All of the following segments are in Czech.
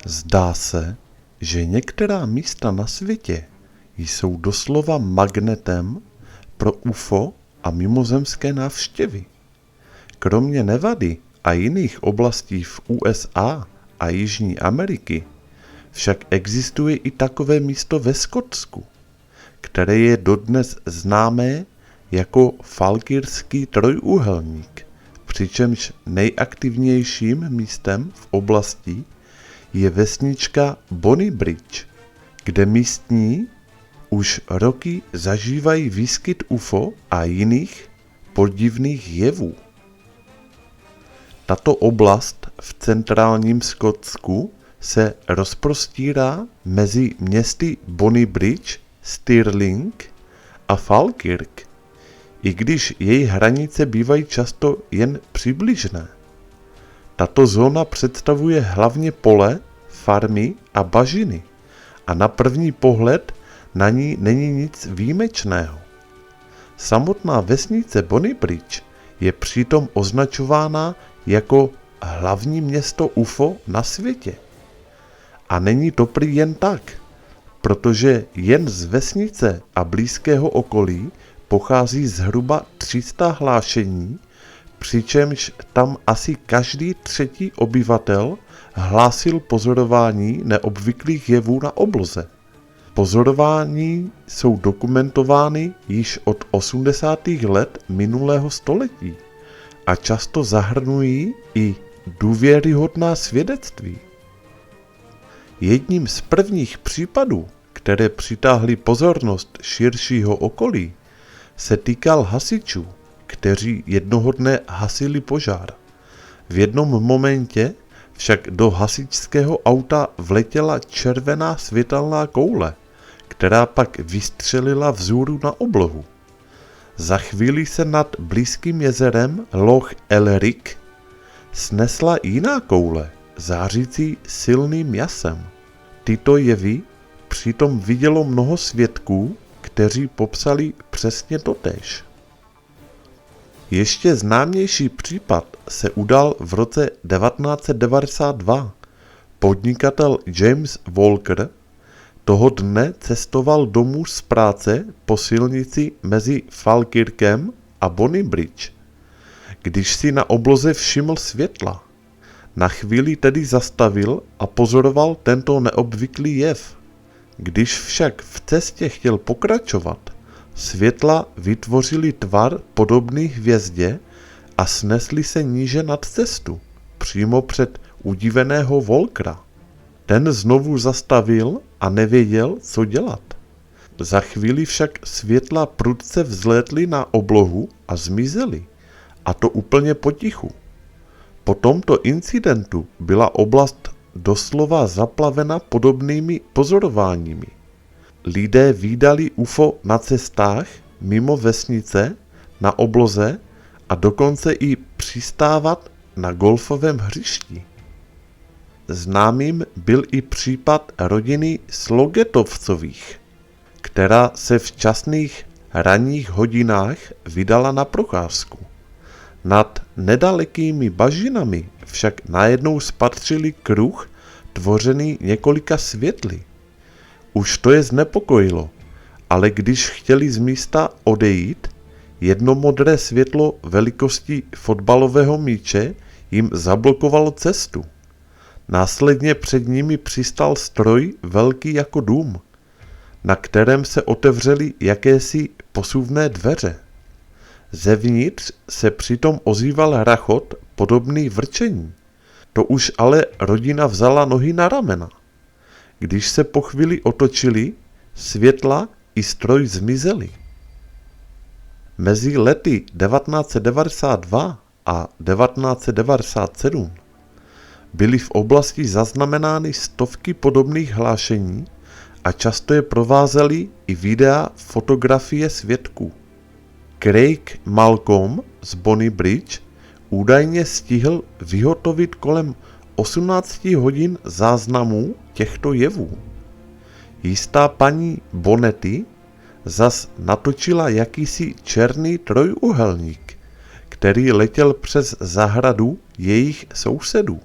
Zdá se, že některá místa na světě jsou doslova magnetem pro UFO a mimozemské návštěvy. Kromě Nevady a jiných oblastí v USA a Jižní Ameriky však existuje i takové místo ve Skotsku, které je dodnes známé jako Falkirský trojúhelník, přičemž nejaktivnějším místem v oblasti je vesnička Bonnybridge, kde místní už roky zažívají výskyt UFO a jiných podivných jevů. Tato oblast v centrálním Skotsku se rozprostírá mezi městy Bonnybridge, Stirling a Falkirk, i když její hranice bývají často jen přibližné. Tato zóna představuje hlavně pole, farmy a bažiny a na první pohled na ní není nic výjimečného. Samotná vesnice Bonnybridge je přitom označována jako hlavní město UFO na světě. A není to prý jen tak, protože jen z vesnice a blízkého okolí pochází zhruba 300 hlášení, přičemž tam asi každý třetí obyvatel hlásil pozorování neobvyklých jevů na obloze. Pozorování jsou dokumentovány již od 80. let minulého století a často zahrnují i důvěryhodná svědectví. Jedním z prvních případů, které přitáhly pozornost širšího okolí, se týkal hasičů, kteří jednoho dne hasili požár. V jednom momentě však do hasičského auta vletěla červená světelná koule, která pak vystřelila vzhůru na oblohu. Za chvíli se nad blízkým jezerem Loch Elric snesla jiná koule, zářící silným jasem. Tyto jevy přitom vidělo mnoho svědků, kteří popsali přesně totéž. Ještě známější případ se udal v roce 1992. Podnikatel James Walker toho dne cestoval domů z práce po silnici mezi Falkirkem a Bonnybridge, když si na obloze všiml světla. Na chvíli tedy zastavil a pozoroval tento neobvyklý jev. Když však v cestě chtěl pokračovat, světla vytvořily tvar podobný hvězdě a snesly se níže nad cestu, přímo před udiveného Walkera. Ten znovu zastavil a nevěděl, co dělat. Za chvíli však světla prudce vzlétly na oblohu a zmizely, a to úplně potichu. Po tomto incidentu byla oblast doslova zaplavena podobnými pozorováními. Lidé vídali UFO na cestách, mimo vesnice, na obloze a dokonce i přistávat na golfovém hřišti. Známým byl i případ rodiny Slogetovcových, která se v časných ranních hodinách vydala na procházku. Nad nedalekými bažinami však najednou spatřili kruh tvořený několika světly. Už to je znepokojilo, ale když chtěli z místa odejít, jedno modré světlo velikosti fotbalového míče jim zablokovalo cestu. Následně před nimi přistál stroj velký jako dům, na kterém se otevřely jakési posuvné dveře. Zevnitř se přitom ozýval rachot podobný vrčení. To už ale rodina vzala nohy na ramena. Když se po chvíli otočili, světla i stroj zmizely. Mezi lety 1992 a 1997 byly v oblasti zaznamenány stovky podobných hlášení a často je provázely i videa, fotografie svědků. Craig Malcolm z Bonnybridge údajně stihl vyhotovit kolem 18 hodin záznamů těchto jevů. Jistá paní Bonety zas natočila jakýsi černý trojúhelník, který letěl přes zahradu jejich sousedů.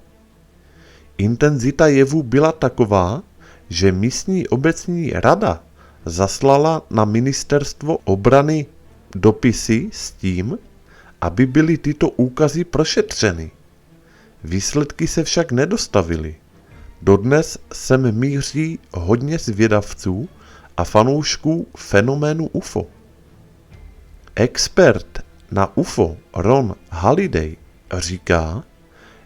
Intenzita jevu byla taková, že místní obecní rada zaslala na ministerstvo obrany dopisy s tím, aby byly tyto úkazy prošetřeny. Výsledky se však nedostavily. Dodnes sem míří hodně zvědavců a fanoušků fenoménu UFO. Expert na UFO Ron Halliday říká,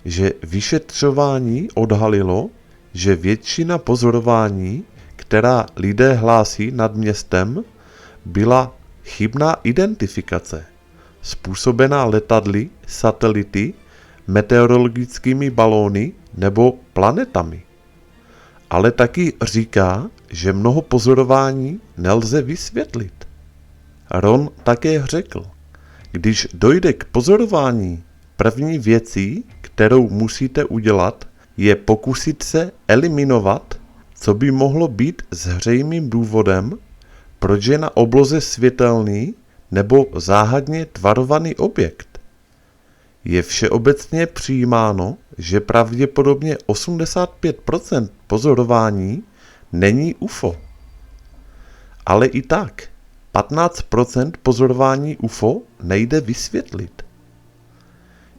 že vyšetřování odhalilo, že většina pozorování, která lidé hlásí nad městem, byla chybná identifikace, způsobená letadly, satelity, meteorologickými balóny nebo planetami. Ale taky říká, že mnoho pozorování nelze vysvětlit. Ron také řekl, když dojde k pozorování, první věcí, kterou musíte udělat, je pokusit se eliminovat, co by mohlo být zřejmým důvodem, proč je na obloze světelný nebo záhadně tvarovaný objekt. Je všeobecně přijímáno, že pravděpodobně 85% pozorování není UFO. Ale i tak 15% pozorování UFO nejde vysvětlit.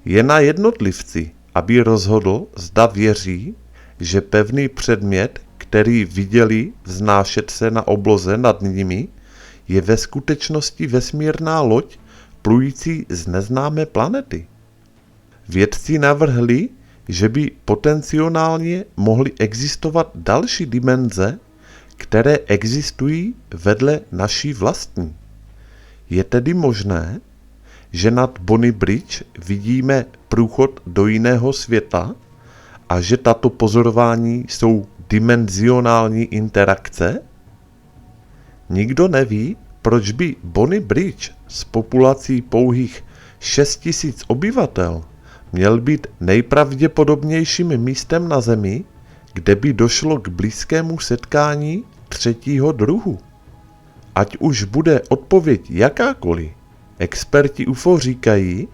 Je na jednotlivci, aby rozhodl, zda věří, že pevný předmět, který viděli vznášet se na obloze nad nimi, je ve skutečnosti vesmírná loď plující z neznámé planety. Vědci navrhli, že by potenciálně mohly existovat další dimenze, které existují vedle naší vlastní. Je tedy možné, že nad Bonny Bridge vidíme průchod do jiného světa a že tato pozorování jsou dimenzionální interakce? Nikdo neví, proč by Bonny Bridge s populací pouhých 6 000 obyvatel měl být nejpravděpodobnějším místem na Zemi, kde by došlo k blízkému setkání třetího druhu. Ať už bude odpověď jakákoliv, experti UFO říkají,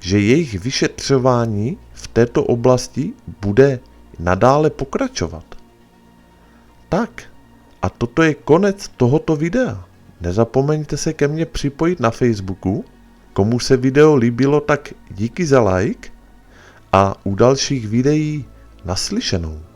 že jejich vyšetřování v této oblasti bude nadále pokračovat. Tak, a toto je konec tohoto videa. Nezapomeňte se ke mně připojit na Facebooku. Komu se video líbilo, tak díky za like a u dalších videí naslyšenou.